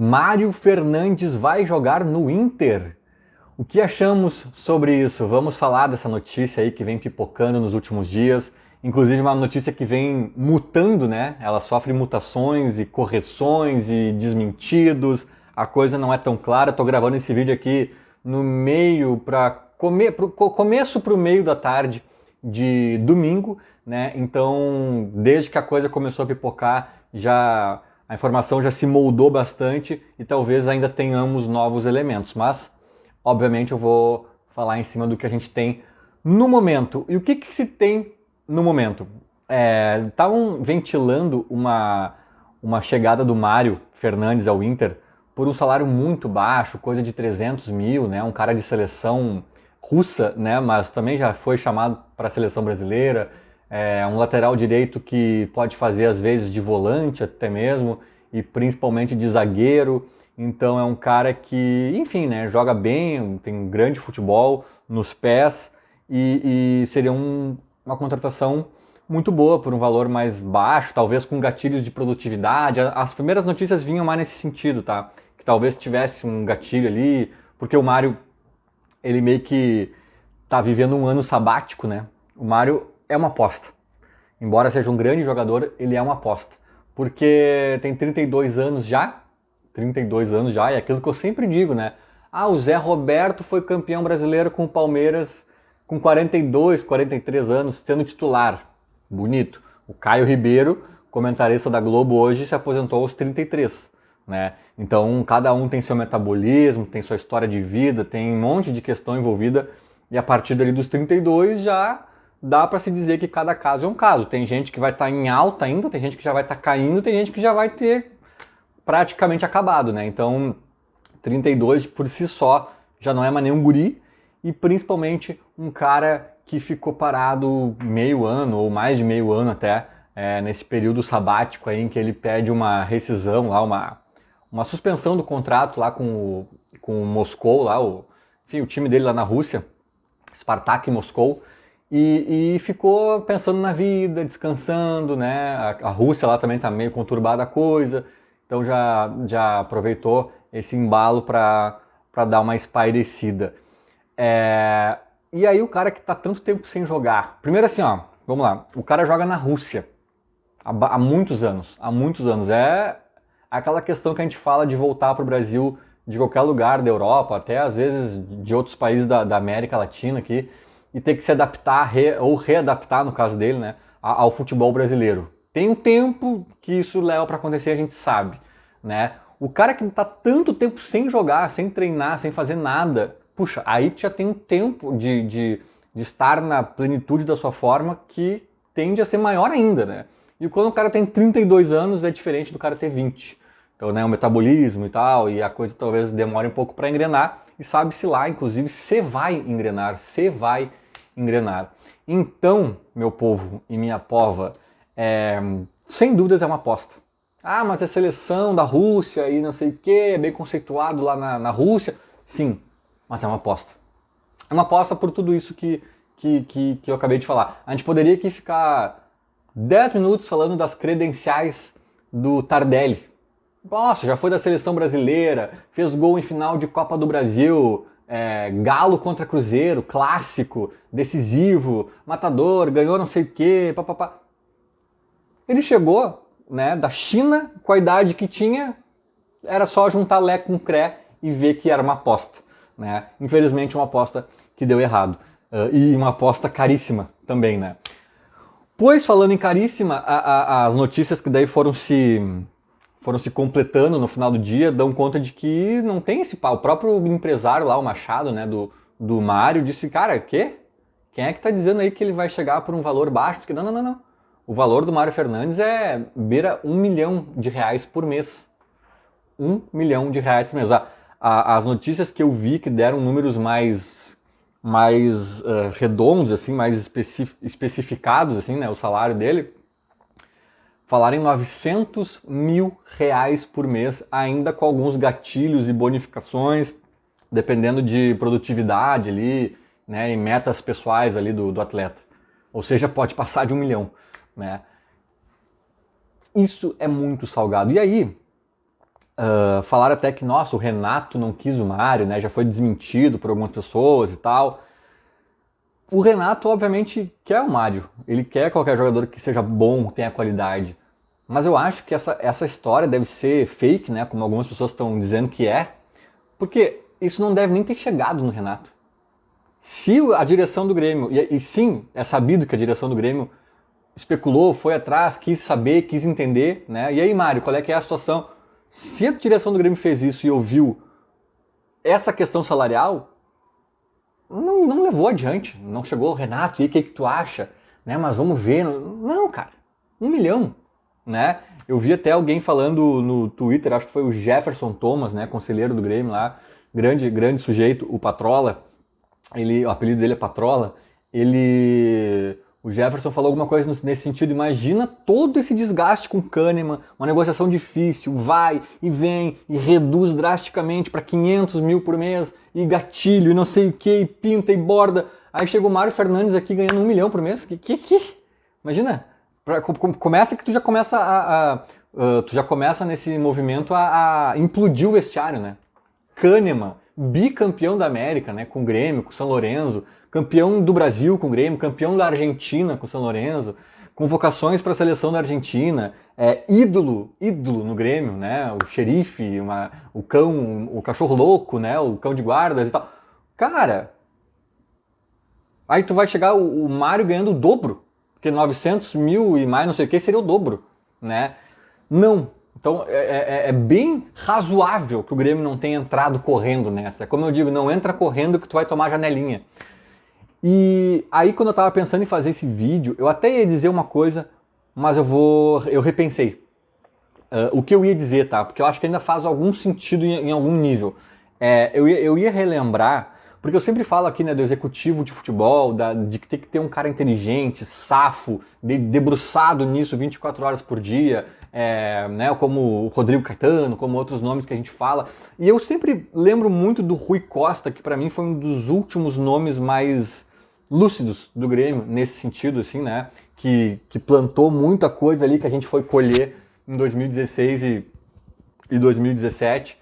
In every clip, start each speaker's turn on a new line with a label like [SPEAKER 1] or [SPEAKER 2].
[SPEAKER 1] Mário Fernandes vai jogar no Inter. O que achamos sobre isso? Vamos falar dessa notícia aí que vem pipocando nos últimos dias. Inclusive uma notícia que vem mutando, né? Ela sofre mutações e correções e desmentidos. A coisa não é tão clara. Estou gravando esse vídeo aqui no meio começo para o meio da tarde de domingo, né? Então, desde que a coisa começou a pipocar, a informação já se moldou bastante e talvez ainda tenhamos novos elementos, mas obviamente eu vou falar em cima do que a gente tem no momento. E o que se tem no momento? Estavam ventilando uma chegada do Mário Fernandes ao Inter por um salário muito baixo, coisa de 300 mil, né? Um cara de seleção russa, né? Mas também já foi chamado para a seleção brasileira. Um lateral direito que pode fazer às vezes de volante até mesmo, e principalmente de zagueiro. Então é um cara que, enfim, né, joga bem, tem um grande futebol nos pés e seria uma contratação muito boa por um valor mais baixo, talvez com gatilhos de produtividade. As primeiras notícias vinham mais nesse sentido, tá? Que talvez tivesse um gatilho ali, porque o Mário, ele meio que tá vivendo um ano sabático, né? O Mário é uma aposta. Embora seja um grande jogador, ele é uma aposta. Porque tem 32 anos já, e é aquilo que eu sempre digo, né? O Zé Roberto foi campeão brasileiro com o Palmeiras com 42, 43 anos, sendo titular. Bonito. O Caio Ribeiro, comentarista da Globo hoje, se aposentou aos 33, né? Então, cada um tem seu metabolismo, tem sua história de vida, tem um monte de questão envolvida, e a partir dali dos 32 já dá para se dizer que cada caso é um caso. Tem gente que vai estar em alta ainda, tem gente que já vai estar caindo, tem gente que já vai ter praticamente acabado, né? Então, 32 por si só já não é mais nenhum guri, e principalmente um cara que ficou parado meio ano, ou mais de meio ano até, nesse período sabático aí em que ele pede uma rescisão, lá, uma suspensão do contrato lá com o Moscou, lá, enfim, o time dele lá na Rússia, Spartak Moscou, e ficou pensando na vida, descansando, né? A Rússia lá também tá meio conturbada a coisa, então já aproveitou esse embalo para dar uma espairecida. E aí o cara que tá tanto tempo sem jogar, primeiro assim, ó, vamos lá, o cara joga na Rússia há muitos anos, é aquela questão que a gente fala de voltar pro Brasil de qualquer lugar da Europa, até às vezes de outros países da América Latina aqui, e ter que se adaptar, ou readaptar, no caso dele, né, ao futebol brasileiro. Tem um tempo que isso leva para acontecer, a gente sabe, né? O cara que está tanto tempo sem jogar, sem treinar, sem fazer nada, puxa, aí já tem um tempo de estar na plenitude da sua forma que tende a ser maior ainda, né? E quando o cara tem 32 anos é diferente do cara ter 20. Então, né, o metabolismo e tal, e a coisa talvez demore um pouco para engrenar, e sabe-se lá, inclusive, se vai engrenar. Então, meu povo e minha pova, sem dúvidas é uma aposta. Mas é seleção da Rússia e não sei o que, é bem conceituado lá na Rússia. Sim, mas é uma aposta. É uma aposta por tudo isso que eu acabei de falar. A gente poderia aqui ficar 10 minutos falando das credenciais do Tardelli. Nossa, já foi da seleção brasileira, fez gol em final de Copa do Brasil, Galo contra Cruzeiro, clássico, decisivo, matador, ganhou não sei o quê, papapá. Ele chegou, né, da China com a idade que tinha, era só juntar Lé com Cré e ver que era uma aposta, né? Infelizmente uma aposta que deu errado, e uma aposta caríssima também, né? Pois, falando em caríssima, as notícias que daí foram se completando no final do dia, dão conta de que não tem esse pau. O próprio empresário lá, o Machado, né, do Mário, disse, cara, quê? Quem é que tá dizendo aí que ele vai chegar por um valor baixo? Disse que não. O valor do Mário Fernandes beira R$1 milhão por mês. R$1 milhão por mês. As notícias que eu vi que deram números mais redondos, assim, mais especificados, assim, né, o salário dele, falaram em R$900 mil por mês, ainda com alguns gatilhos e bonificações, dependendo de produtividade ali, né, e metas pessoais ali do atleta. Ou seja, pode passar de R$1 milhão, né? Isso é muito salgado. E aí, Falaram até que, nossa, o Renato não quis o Mário, né? Já foi desmentido por algumas pessoas e tal. O Renato, obviamente, quer o Mário. Ele quer qualquer jogador que seja bom, tenha qualidade. Mas eu acho que essa história deve ser fake, né? Como algumas pessoas estão dizendo que é. Porque isso não deve nem ter chegado no Renato. Se a direção do Grêmio, e sim, é sabido que a direção do Grêmio especulou, foi atrás, quis saber, quis entender, né? E aí, Mário, qual é que é a situação? Se a direção do Grêmio fez isso e ouviu essa questão salarial, não levou adiante. Não chegou o Renato, e aí, o que tu acha? Né? Mas vamos ver. Não, cara. 1 milhão. Né? Eu vi até alguém falando no Twitter, acho que foi o Jefferson Thomas, né? Conselheiro do Grêmio lá, grande sujeito, o Patrola. O apelido dele é Patrola. O Jefferson falou alguma coisa nesse sentido. Imagina todo esse desgaste com o Kahneman, uma negociação difícil, vai e vem e reduz drasticamente para 500 mil por mês, e gatilho, e não sei o que, e pinta e borda. Aí chega o Mário Fernandes aqui ganhando 1 milhão por mês. Imagina, começa que tu já começa tu já começa nesse movimento a implodir o vestiário, né? Kahneman, bicampeão da América, né, com o Grêmio, com o São Lourenço, campeão do Brasil com o Grêmio, campeão da Argentina com o São Lourenço, convocações para a seleção da Argentina, ídolo no Grêmio, né, o xerife, o cão, o cachorro louco, né, o cão de guardas e tal. Cara, aí tu vai chegar o Mário ganhando o dobro, porque 900 mil e mais não sei o que seria o dobro, né? Não. Então é bem razoável que o Grêmio não tenha entrado correndo nessa. Como eu digo, não entra correndo que tu vai tomar janelinha. E aí quando eu tava pensando em fazer esse vídeo, eu até ia dizer uma coisa, mas eu repensei. O que eu ia dizer, tá? Porque eu acho que ainda faz algum sentido em algum nível. Eu ia relembrar, porque eu sempre falo aqui, né, do executivo de futebol, de que tem que ter um cara inteligente, safo, debruçado nisso 24 horas por dia, né, como o Rodrigo Caetano, como outros nomes que a gente fala. E eu sempre lembro muito do Rui Costa, que para mim foi um dos últimos nomes mais lúcidos do Grêmio, nesse sentido, assim, né, que plantou muita coisa ali que a gente foi colher em 2016 e 2017.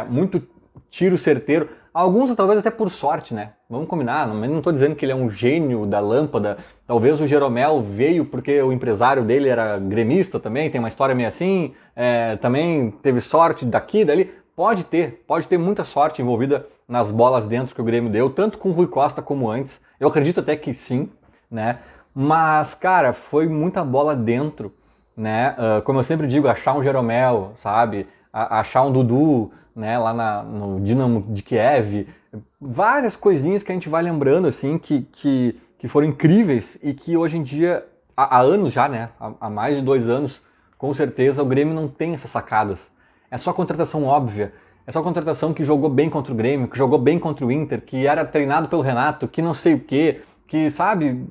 [SPEAKER 1] Muito tiro certeiro. Alguns talvez até por sorte, né? Vamos combinar, não estou dizendo que ele é um gênio da lâmpada. Talvez o Jeromel veio porque o empresário dele era gremista também, tem uma história meio assim, também teve sorte daqui, dali. Pode ter muita sorte envolvida nas bolas dentro que o Grêmio deu, tanto com o Rui Costa como antes. Eu acredito até que sim, né? Mas, cara, foi muita bola dentro, né? Como eu sempre digo, achar um Jeromel, sabe? Achar um Dudu, né, lá no Dinamo de Kiev, várias coisinhas que a gente vai lembrando, assim, que foram incríveis e que hoje em dia, há anos já, né, há mais de 2 anos, com certeza o Grêmio não tem essas sacadas. É só contratação óbvia, é só contratação que jogou bem contra o Grêmio, que jogou bem contra o Inter, que era treinado pelo Renato, que não sei o quê, que, sabe,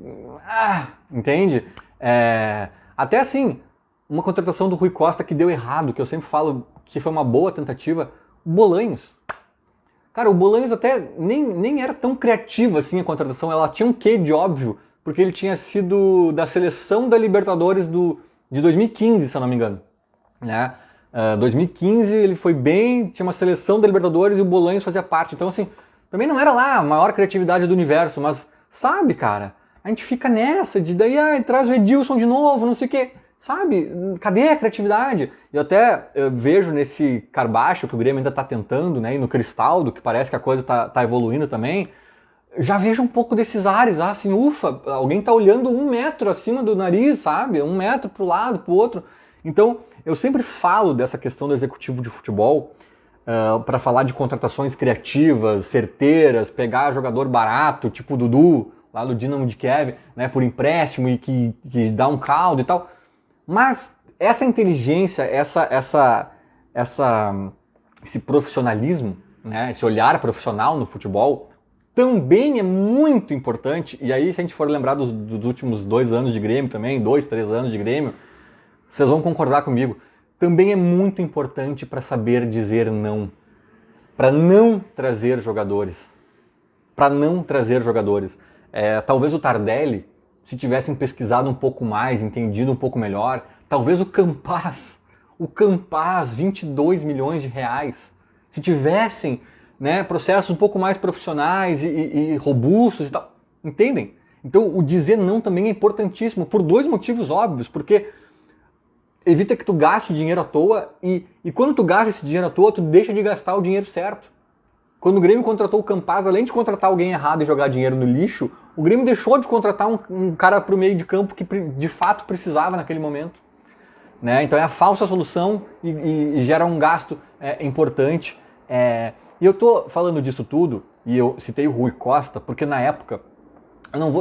[SPEAKER 1] entende? Até assim, uma contratação do Rui Costa que deu errado, que eu sempre falo que foi uma boa tentativa, o Bolanhos. Cara, o Bolanhos até nem era tão criativo assim a contratação, ela tinha um quê de óbvio, porque ele tinha sido da seleção da Libertadores de 2015, se eu não me engano. Né? 2015 ele foi bem, tinha uma seleção da Libertadores e o Bolanhos fazia parte. Então, assim, também não era lá a maior criatividade do universo, mas sabe, cara, a gente fica nessa, de daí traz o Edilson de novo, não sei o quê. Sabe? Cadê a criatividade? Eu até vejo nesse Carbacho que o Grêmio ainda está tentando, né? E no Cristaldo, que parece que a coisa tá evoluindo também. Já vejo um pouco desses ares, assim, ufa, alguém tá olhando 1 metro acima do nariz, sabe? 1 metro pro lado, pro outro. Então, eu sempre falo dessa questão do executivo de futebol para falar de contratações criativas, certeiras, pegar jogador barato, tipo o Dudu, lá no Dinamo de Kiev, né? Por empréstimo e que dá um caldo e tal. Mas essa inteligência, esse profissionalismo, né, esse olhar profissional no futebol, também é muito importante. E aí, se a gente for lembrar dos últimos 2 anos de Grêmio também, 2, 3 anos de Grêmio, vocês vão concordar comigo. Também é muito importante para saber dizer não. Para não trazer jogadores. Talvez o Tardelli, se tivessem pesquisado um pouco mais, entendido um pouco melhor, talvez o Campas o Campaz 22 milhões de reais, se tivessem, né, processos um pouco mais profissionais e robustos e tal, entendem? Então o dizer não também é importantíssimo por dois motivos óbvios, porque evita que tu gaste dinheiro à toa e quando tu gasta esse dinheiro à toa, tu deixa de gastar o dinheiro certo. Quando o Grêmio contratou o Campaz, além de contratar alguém errado e jogar dinheiro no lixo, o Grêmio deixou de contratar um cara para o meio de campo que de fato precisava naquele momento. Né? Então é a falsa solução e gera um gasto importante. E eu tô falando disso tudo, e eu citei o Rui Costa, porque na época,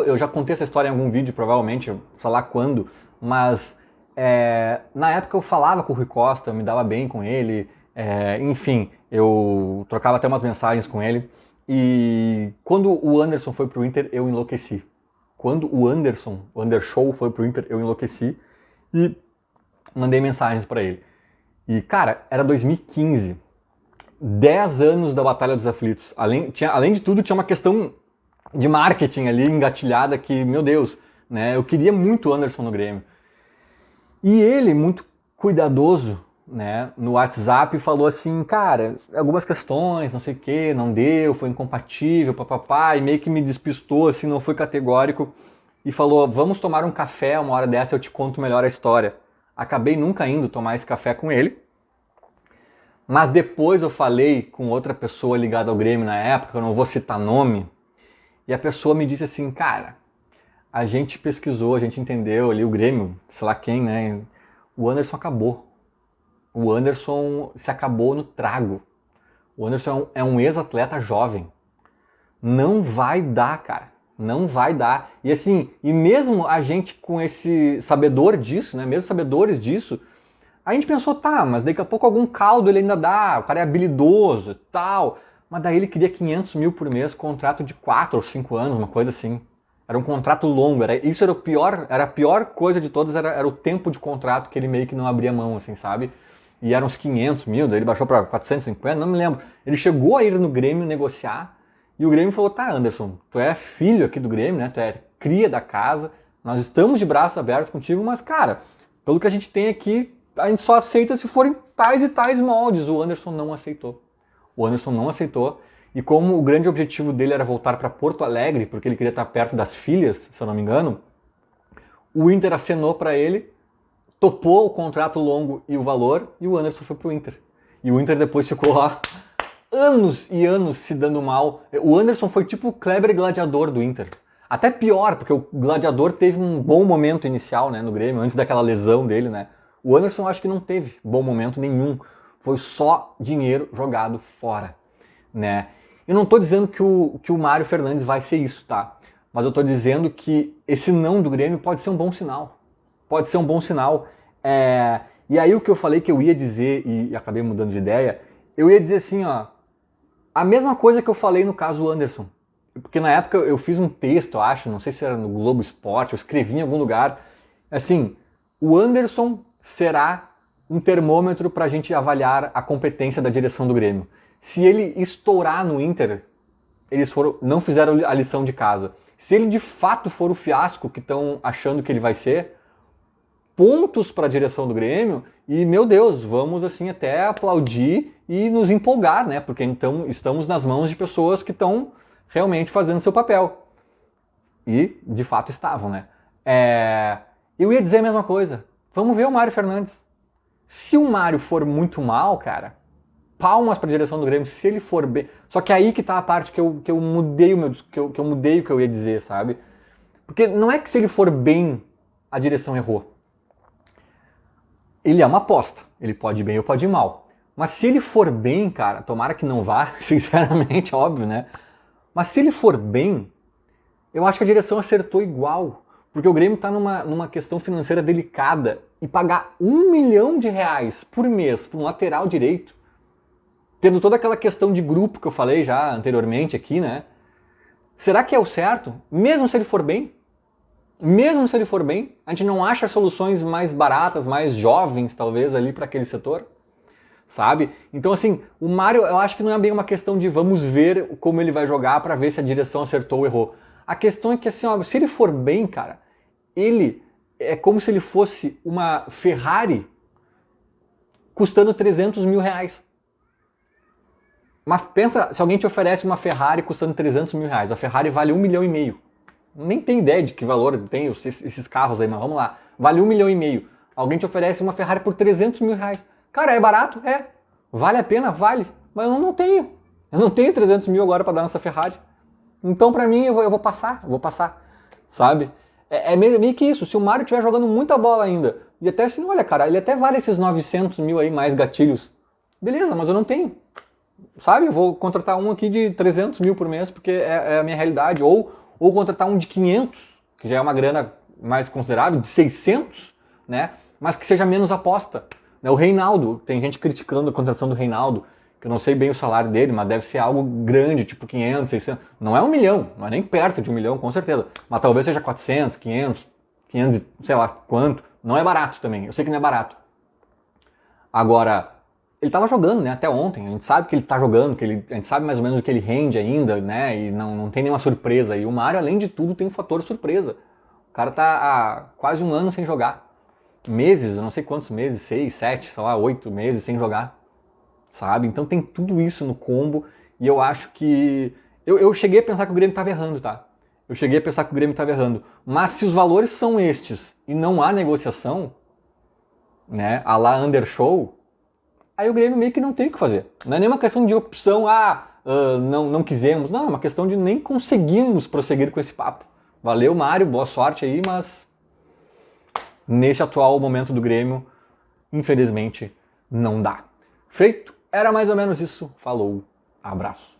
[SPEAKER 1] eu já contei essa história em algum vídeo, provavelmente, sei lá quando, mas na época eu falava com o Rui Costa, eu me dava bem com ele, enfim, eu trocava até umas mensagens com ele, e quando o Anderson foi pro Inter, eu enlouqueci. Quando o Andershow foi pro Inter, eu enlouqueci e mandei mensagens para ele. E, cara, era 2015, 10 anos da Batalha dos Aflitos. Além de tudo, tinha uma questão de marketing ali engatilhada que, meu Deus, né? Eu queria muito o Anderson no Grêmio. E ele, muito cuidadoso, né, no WhatsApp, falou assim, cara, algumas questões, não sei o que, não deu, foi incompatível, papapá, e meio que me despistou, assim, não foi categórico, e falou, vamos tomar um café, uma hora dessa eu te conto melhor a história. Acabei nunca indo tomar esse café com ele, mas depois eu falei com outra pessoa ligada ao Grêmio na época, eu não vou citar nome, e a pessoa me disse assim, cara, a gente pesquisou, a gente entendeu ali o Grêmio, sei lá quem, né? O Anderson acabou. O Anderson se acabou no trago. O Anderson é um ex-atleta jovem. Não vai dar, cara. Não vai dar. E assim, e mesmo a gente com esse sabedor disso, né? Mesmo sabedores disso, a gente pensou, tá, mas daqui a pouco algum caldo ele ainda dá, o cara é habilidoso e tal. Mas daí ele queria 500 mil por mês, contrato de 4 ou 5 anos, uma coisa assim. Era um contrato longo, isso era o pior, era a pior coisa de todas, era o tempo de contrato que ele meio que não abria mão, assim, sabe? E eram uns 500 mil, daí ele baixou para 450, não me lembro. Ele chegou a ir no Grêmio negociar e o Grêmio falou, tá, Anderson, tu é filho aqui do Grêmio, né? Tu é cria da casa, nós estamos de braços abertos contigo, mas, cara, pelo que a gente tem aqui, a gente só aceita se forem tais e tais moldes. O Anderson não aceitou. O Anderson não aceitou. E como o grande objetivo dele era voltar para Porto Alegre, porque ele queria estar perto das filhas, se eu não me engano, o Inter acenou para ele, topou o contrato longo e o valor, e o Anderson foi pro Inter. E o Inter depois ficou lá anos e anos se dando mal. O Anderson foi tipo o Kleber Gladiador do Inter. Até pior, porque o Gladiador teve um bom momento inicial, né, no Grêmio, antes daquela lesão dele, né. O Anderson acho que não teve bom momento nenhum. Foi só dinheiro jogado fora, né. Eu não estou dizendo que o Mário Fernandes vai ser isso, tá? Mas eu estou dizendo que esse não do Grêmio pode ser um bom sinal. Pode ser um bom sinal. E aí o que eu falei que eu ia dizer, e acabei mudando de ideia, eu ia dizer assim, ó, a mesma coisa que eu falei no caso do Anderson. Porque na época eu fiz um texto, eu acho, não sei se era no Globo Esporte, eu escrevi em algum lugar, assim, o Anderson será um termômetro para a gente avaliar a competência da direção do Grêmio. Se ele estourar no Inter, não fizeram a lição de casa. Se ele de fato for o fiasco que estão achando que ele vai ser, pontos para a direção do Grêmio e, meu Deus, vamos assim até aplaudir e nos empolgar, né? Porque então estamos nas mãos de pessoas que estão realmente fazendo seu papel. E, de fato, estavam, né? Eu ia dizer a mesma coisa. Vamos ver o Mário Fernandes. Se o Mário for muito mal, cara, palmas para a direção do Grêmio, se ele for bem. Só que aí que tá a parte que eu mudei o que eu ia dizer, sabe? Porque não é que se ele for bem, a direção errou. Ele é uma aposta. Ele pode ir bem ou pode ir mal. Mas se ele for bem, cara, tomara que não vá, sinceramente, óbvio, né? Mas se ele for bem, eu acho que a direção acertou igual. Porque o Grêmio tá numa questão financeira delicada e pagar R$1 milhão por mês para um lateral direito, tendo toda aquela questão de grupo que eu falei já anteriormente aqui, né? Será que é o certo? Mesmo se ele for bem? Mesmo se ele for bem, a gente não acha soluções mais baratas, mais jovens, talvez, ali para aquele setor? Sabe? Então, assim, o Mário, eu acho que não é bem uma questão de vamos ver como ele vai jogar para ver se a direção acertou ou errou. A questão é que, assim, ó, se ele for bem, cara, ele é como se ele fosse uma Ferrari custando 300 mil reais. Mas pensa, se alguém te oferece uma Ferrari custando 300 mil reais, a Ferrari vale 1,5 milhão. Nem tem ideia de que valor tem esses carros aí, mas vamos lá. Vale 1,5 milhão. Alguém te oferece uma Ferrari por 300 mil reais. Cara, é barato? É. Vale a pena? Vale. Mas eu não tenho. Eu não tenho 300 mil agora para dar nessa Ferrari. Então, pra mim, eu vou passar. Sabe? É meio que isso. Se o Mario estiver jogando muita bola ainda, e até assim, olha, cara, ele até vale esses 900 mil aí, mais gatilhos. Beleza, mas eu não tenho. Sabe? Eu vou contratar um aqui de 300 mil por mês, porque é a minha realidade. Ou contratar um de 500, que já é uma grana mais considerável, de 600, né? Mas que seja menos aposta. O Reinaldo, tem gente criticando a contratação do Reinaldo, que eu não sei bem o salário dele, mas deve ser algo grande, tipo 500, 600. Não é 1 milhão, não é nem perto de 1 milhão, com certeza. Mas talvez seja 400, 500, sei lá quanto. Não é barato também, eu sei que não é barato. Agora, ele estava jogando, né, até ontem. A gente sabe que ele está jogando, a gente sabe mais ou menos o que ele rende ainda, né, e não tem nenhuma surpresa. E o Mario, além de tudo, tem um fator surpresa. O cara tá há quase um ano sem jogar. Meses, eu não sei quantos meses, 6, 7, sei lá, 8 meses sem jogar. Sabe? Então tem tudo isso no combo e eu acho que... Eu cheguei a pensar que o Grêmio estava errando, tá? Eu cheguei a pensar que o Grêmio estava errando. Mas se os valores são estes e não há negociação, né, a lá Undershow, aí o Grêmio meio que não tem o que fazer. Não é nem uma questão de opção, não quisemos. Não, é uma questão de nem conseguimos prosseguir com esse papo. Valeu, Mário, boa sorte aí, mas nesse atual momento do Grêmio, infelizmente, não dá. Feito? Era mais ou menos isso. Falou, abraço.